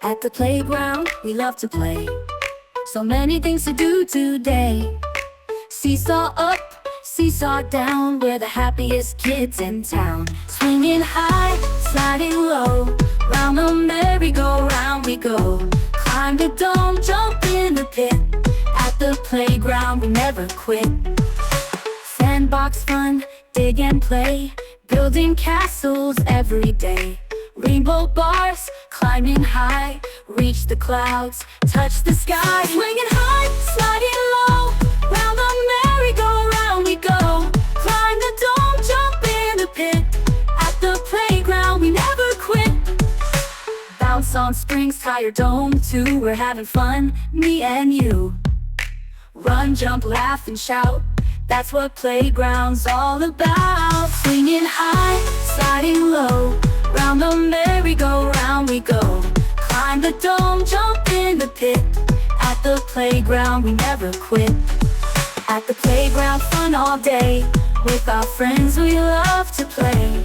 At the playground, we love to play. So many things to do today. Seesaw up, seesaw down, we're the happiest kids in town. Swinging high, sliding low, round the merry-go-round we go. Climb the dome, jump in the pit. At the playground, we never quit. Sandbox fun, dig and play, building castles every day. Rainbow bars, climbing high, reach the clouds, touch the sky. Swinging high, sliding low, round the merry-go-round we go. Climb the dome, jump in the pit. At the playground, we never quit. Bounce on springs, tie your dome too. We're having fun, me and you. Run, jump, laugh, and shout, that's what playground's all about. Swinging high, sliding low, round the merry-go-round we go. Climb the dome, jump in the pit. At the playground, we never quit. At the playground, fun all day. With our friends, we love to play.